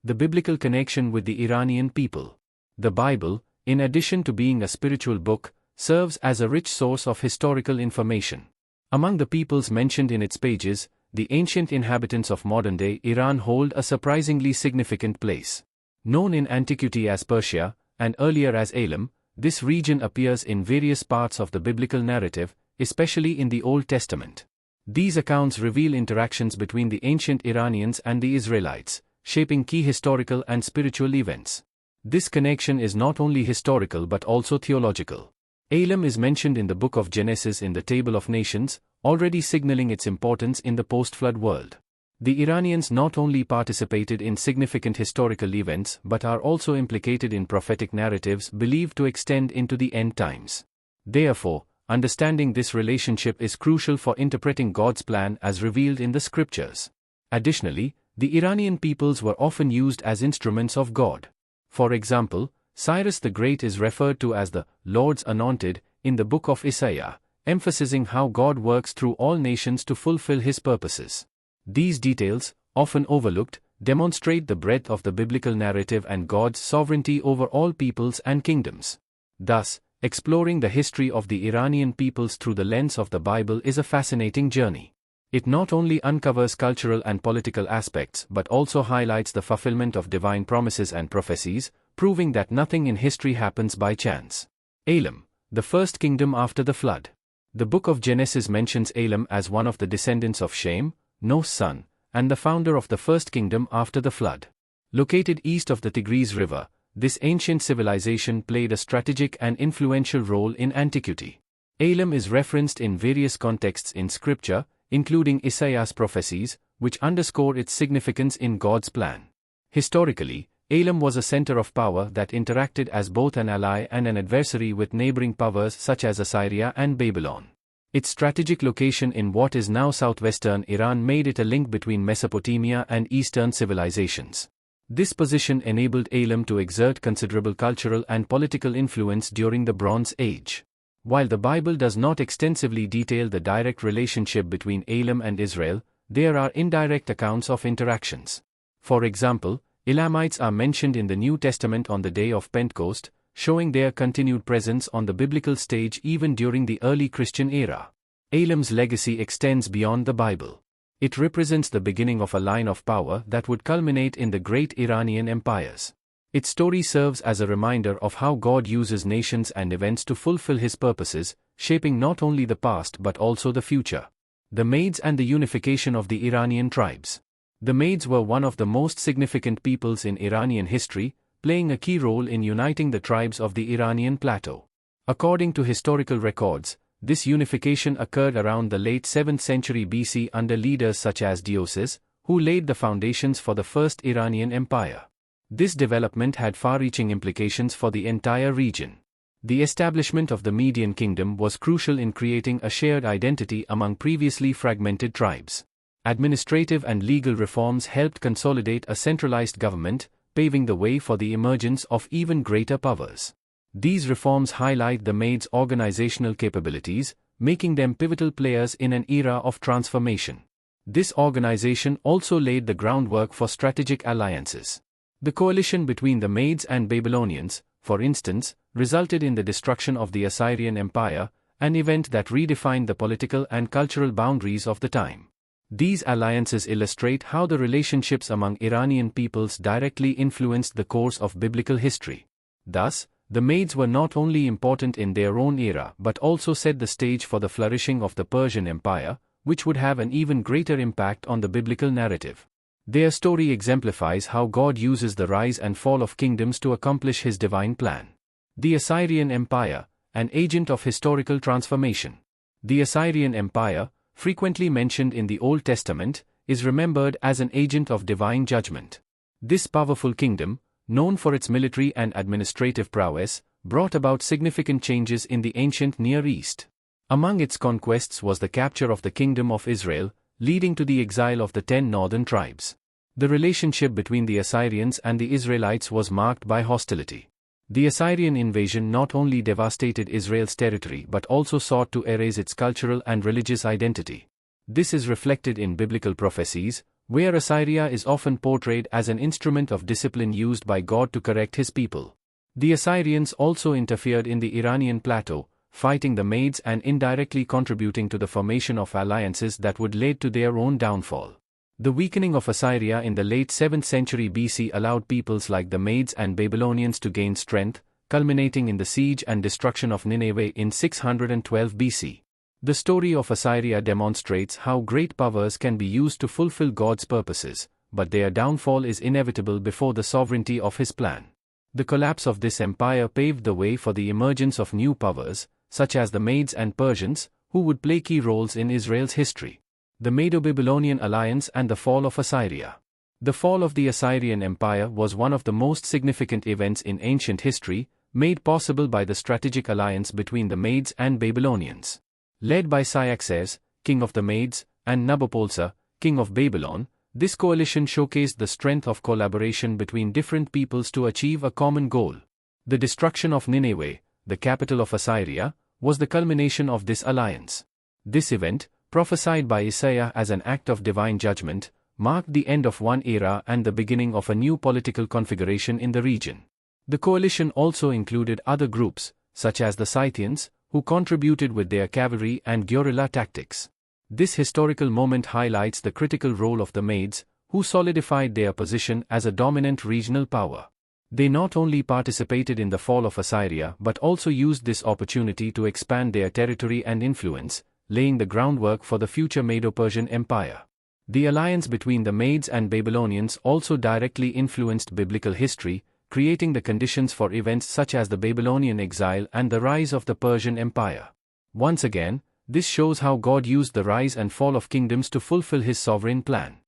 The biblical connection with the Iranian people. The Bible, in addition to being a spiritual book, serves as a rich source of historical information. Among the peoples mentioned in its pages, the ancient inhabitants of modern-day Iran hold a surprisingly significant place. Known in antiquity as Persia, and earlier as Elam, this region appears in various parts of the biblical narrative, especially in the Old Testament. These accounts reveal interactions between the ancient Iranians and the Israelites, shaping key historical and spiritual events. This connection is not only historical but also theological. Elam is mentioned in the book of Genesis in the Table of Nations, already signaling its importance in the post-flood world. The Iranians not only participated in significant historical events but are also implicated in prophetic narratives believed to extend into the end times. Therefore, understanding this relationship is crucial for interpreting God's plan as revealed in the scriptures. Additionally, the Iranian peoples were often used as instruments of God. For example, Cyrus the Great is referred to as the Lord's Anointed in the book of Isaiah, emphasizing how God works through all nations to fulfill his purposes. These details, often overlooked, demonstrate the breadth of the biblical narrative and God's sovereignty over all peoples and kingdoms. Thus, exploring the history of the Iranian peoples through the lens of the Bible is a fascinating journey. It not only uncovers cultural and political aspects but also highlights the fulfillment of divine promises and prophecies, proving that nothing in history happens by chance. Elam, the first kingdom after the flood. The book of Genesis mentions Elam as one of the descendants of Shem, Noah's son, and the founder of the first kingdom after the flood. Located east of the Tigris River, this ancient civilization played a strategic and influential role in antiquity. Elam is referenced in various contexts in scripture, including Isaiah's prophecies, which underscore its significance in God's plan. Historically, Elam was a center of power that interacted as both an ally and an adversary with neighboring powers such as Assyria and Babylon. Its strategic location in what is now southwestern Iran made it a link between Mesopotamia and Eastern civilizations. This position enabled Elam to exert considerable cultural and political influence during the Bronze Age. While the Bible does not extensively detail the direct relationship between Elam and Israel, there are indirect accounts of interactions. For example, Elamites are mentioned in the New Testament on the day of Pentecost, showing their continued presence on the biblical stage even during the early Christian era. Elam's legacy extends beyond the Bible. It represents the beginning of a line of power that would culminate in the great Iranian empires. Its story serves as a reminder of how God uses nations and events to fulfill his purposes, shaping not only the past but also the future. The Maids and the unification of the Iranian tribes. The Maids were one of the most significant peoples in Iranian history, playing a key role in uniting the tribes of the Iranian plateau. According to historical records, this unification occurred around the late 7th century BC under leaders such as Deioces, who laid the foundations for the first Iranian empire. This development had far-reaching implications for the entire region. The establishment of the Median Kingdom was crucial in creating a shared identity among previously fragmented tribes. Administrative and legal reforms helped consolidate a centralized government, paving the way for the emergence of even greater powers. These reforms highlight the Maids' organizational capabilities, making them pivotal players in an era of transformation. This organization also laid the groundwork for strategic alliances. The coalition between the Maids and Babylonians, for instance, resulted in the destruction of the Assyrian Empire, an event that redefined the political and cultural boundaries of the time. These alliances illustrate how the relationships among Iranian peoples directly influenced the course of biblical history. Thus, the Maids were not only important in their own era but also set the stage for the flourishing of the Persian Empire, which would have an even greater impact on the biblical narrative. Their story exemplifies how God uses the rise and fall of kingdoms to accomplish his divine plan. The Assyrian Empire, an agent of historical transformation. The Assyrian Empire, frequently mentioned in the Old Testament, is remembered as an agent of divine judgment. This powerful kingdom, known for its military and administrative prowess, brought about significant changes in the ancient Near East. Among its conquests was the capture of the Kingdom of Israel, leading to the exile of the 10 northern tribes. The relationship between the Assyrians and the Israelites was marked by hostility. The Assyrian invasion not only devastated Israel's territory but also sought to erase its cultural and religious identity. This is reflected in biblical prophecies, where Assyria is often portrayed as an instrument of discipline used by God to correct his people. The Assyrians also interfered in the Iranian plateau, fighting the Medes and indirectly contributing to the formation of alliances that would lead to their own downfall. The weakening of Assyria in the late 7th century BC allowed peoples like the Medes and Babylonians to gain strength, culminating in the siege and destruction of Nineveh in 612 BC. The story of Assyria demonstrates how great powers can be used to fulfill God's purposes, but their downfall is inevitable before the sovereignty of His plan. The collapse of this empire paved the way for the emergence of new powers, such as the Medes and Persians, who would play key roles in Israel's history. The Medo-Babylonian alliance and the fall of Assyria. The fall of the Assyrian Empire was one of the most significant events in ancient history, made possible by the strategic alliance between the Medes and Babylonians. Led by Cyaxares, king of the Medes, and Nabopolassar, king of Babylon, this coalition showcased the strength of collaboration between different peoples to achieve a common goal. The destruction of Nineveh, the capital of Assyria, was the culmination of this alliance. This event, prophesied by Isaiah as an act of divine judgment, marked the end of one era and the beginning of a new political configuration in the region. The coalition also included other groups, such as the Scythians, who contributed with their cavalry and guerrilla tactics. This historical moment highlights the critical role of the Medes, who solidified their position as a dominant regional power. They not only participated in the fall of Assyria but also used this opportunity to expand their territory and influence, laying the groundwork for the future Medo-Persian Empire. The alliance between the Medes and Babylonians also directly influenced biblical history, creating the conditions for events such as the Babylonian exile and the rise of the Persian Empire. Once again, this shows how God used the rise and fall of kingdoms to fulfill His sovereign plan.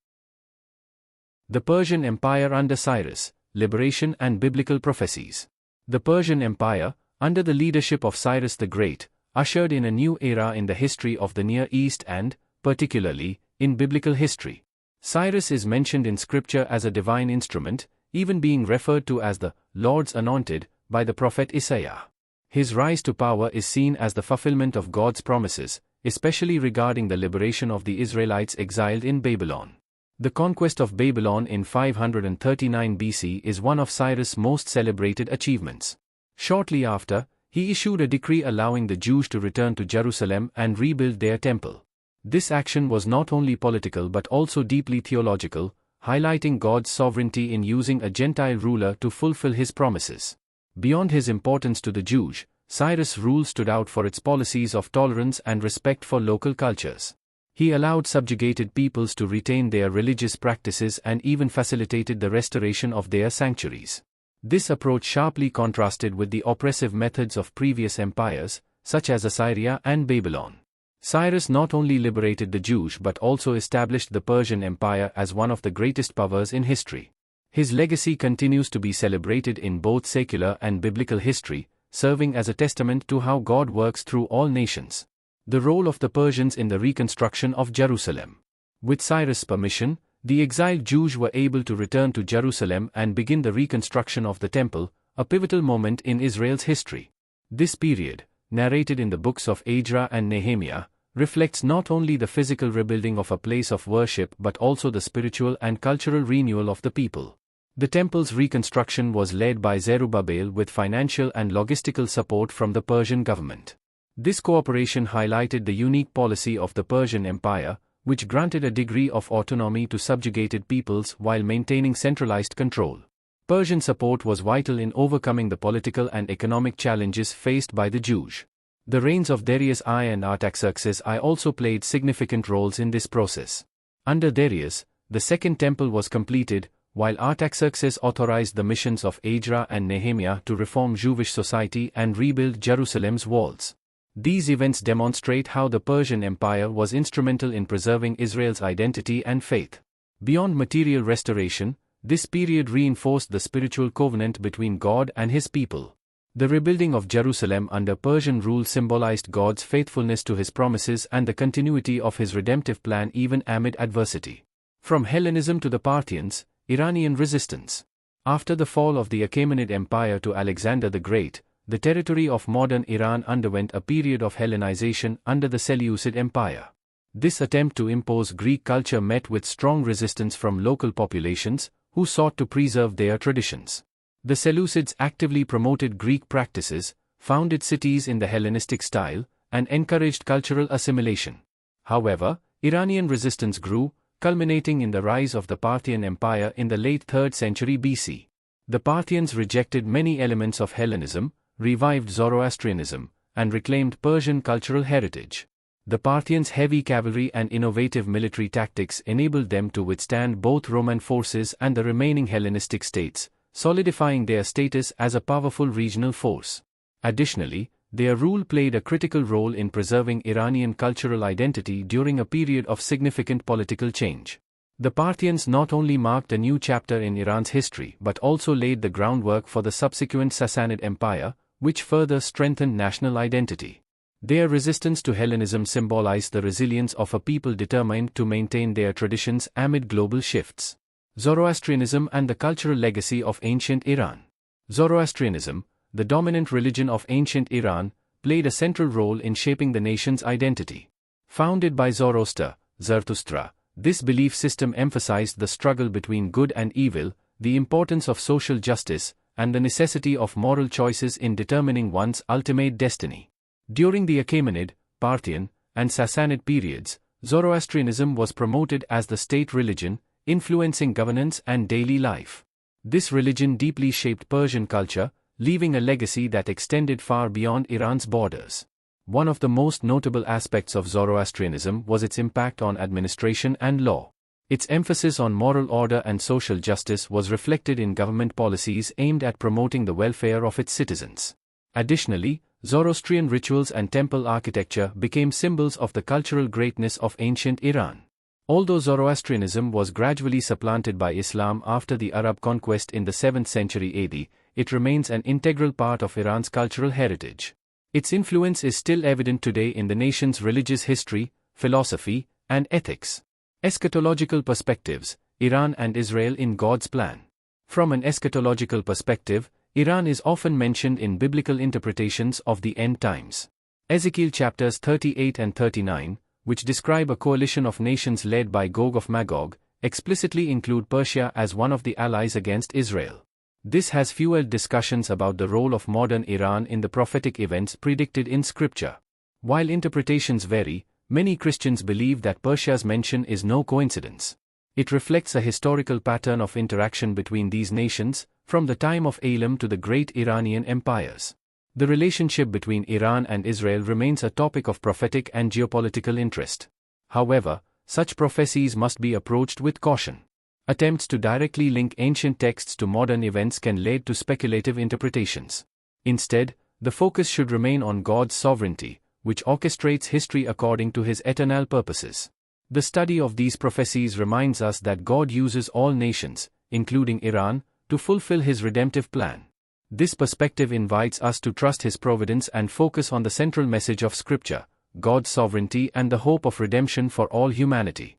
The Persian Empire under Cyrus, Liberation and Biblical Prophecies. The Persian Empire, under the leadership of Cyrus the Great, ushered in a new era in the history of the Near East and, particularly, in biblical history. Cyrus is mentioned in Scripture as a divine instrument, even being referred to as the Lord's Anointed by the prophet Isaiah. His rise to power is seen as the fulfillment of God's promises, especially regarding the liberation of the Israelites exiled in Babylon. The conquest of Babylon in 539 BC is one of Cyrus' most celebrated achievements. Shortly after, he issued a decree allowing the Jews to return to Jerusalem and rebuild their temple. This action was not only political but also deeply theological, highlighting God's sovereignty in using a Gentile ruler to fulfill His promises. Beyond his importance to the Jews, Cyrus' rule stood out for its policies of tolerance and respect for local cultures. He allowed subjugated peoples to retain their religious practices and even facilitated the restoration of their sanctuaries. This approach sharply contrasted with the oppressive methods of previous empires, such as Assyria and Babylon. Cyrus not only liberated the Jews but also established the Persian Empire as one of the greatest powers in history. His legacy continues to be celebrated in both secular and biblical history, serving as a testament to how God works through all nations. The role of the Persians in the reconstruction of Jerusalem. With Cyrus' permission, the exiled Jews were able to return to Jerusalem and begin the reconstruction of the temple, a pivotal moment in Israel's history. This period, narrated in the books of Ezra and Nehemiah, reflects not only the physical rebuilding of a place of worship but also the spiritual and cultural renewal of the people. The temple's reconstruction was led by Zerubbabel with financial and logistical support from the Persian government. This cooperation highlighted the unique policy of the Persian Empire, which granted a degree of autonomy to subjugated peoples while maintaining centralized control. Persian support was vital in overcoming the political and economic challenges faced by the Jews. The reigns of Darius I and Artaxerxes I also played significant roles in this process. Under Darius, the Second Temple was completed, while Artaxerxes authorized the missions of Ezra and Nehemiah to reform Jewish society and rebuild Jerusalem's walls. These events demonstrate how the Persian Empire was instrumental in preserving Israel's identity and faith. Beyond material restoration, this period reinforced the spiritual covenant between God and His people. The rebuilding of Jerusalem under Persian rule symbolized God's faithfulness to His promises and the continuity of His redemptive plan even amid adversity. From Hellenism to the Parthians, Iranian resistance. After the fall of the Achaemenid Empire to Alexander the Great, the territory of modern Iran underwent a period of Hellenization under the Seleucid Empire. This attempt to impose Greek culture met with strong resistance from local populations, who sought to preserve their traditions. The Seleucids actively promoted Greek practices, founded cities in the Hellenistic style, and encouraged cultural assimilation. However, Iranian resistance grew, culminating in the rise of the Parthian Empire in the late 3rd century BC. The Parthians rejected many elements of Hellenism, revived Zoroastrianism, and reclaimed Persian cultural heritage. The Parthians' heavy cavalry and innovative military tactics enabled them to withstand both Roman forces and the remaining Hellenistic states, solidifying their status as a powerful regional force. Additionally, their rule played a critical role in preserving Iranian cultural identity during a period of significant political change. The Parthians not only marked a new chapter in Iran's history but also laid the groundwork for the subsequent Sassanid Empire, which further strengthened national identity. Their resistance to Hellenism symbolized the resilience of a people determined to maintain their traditions amid global shifts. Zoroastrianism and the cultural legacy of ancient Iran. Zoroastrianism, the dominant religion of ancient Iran, played a central role in shaping the nation's identity. Founded by Zoroaster, Zarathustra, this belief system emphasized the struggle between good and evil, the importance of social justice, and the necessity of moral choices in determining one's ultimate destiny. During the Achaemenid, Parthian, and Sassanid periods, Zoroastrianism was promoted as the state religion, influencing governance and daily life. This religion deeply shaped Persian culture, leaving a legacy that extended far beyond Iran's borders. One of the most notable aspects of Zoroastrianism was its impact on administration and law. Its emphasis on moral order and social justice was reflected in government policies aimed at promoting the welfare of its citizens. Additionally, Zoroastrian rituals and temple architecture became symbols of the cultural greatness of ancient Iran. Although Zoroastrianism was gradually supplanted by Islam after the Arab conquest in the 7th century AD, it remains an integral part of Iran's cultural heritage. Its influence is still evident today in the nation's religious history, philosophy, and ethics. Eschatological perspectives, Iran and Israel in God's plan. From an eschatological perspective, Iran is often mentioned in biblical interpretations of the end times. Ezekiel chapters 38 and 39, which describe a coalition of nations led by Gog of Magog, explicitly include Persia as one of the allies against Israel. This has fueled discussions about the role of modern Iran in the prophetic events predicted in Scripture. While interpretations vary, many Christians believe that Persia's mention is no coincidence. It reflects a historical pattern of interaction between these nations, from the time of Elam to the great Iranian empires. The relationship between Iran and Israel remains a topic of prophetic and geopolitical interest. However, such prophecies must be approached with caution. Attempts to directly link ancient texts to modern events can lead to speculative interpretations. Instead, the focus should remain on God's sovereignty, which orchestrates history according to His eternal purposes. The study of these prophecies reminds us that God uses all nations, including Iran, to fulfill His redemptive plan. This perspective invites us to trust His providence and focus on the central message of Scripture, God's sovereignty and the hope of redemption for all humanity.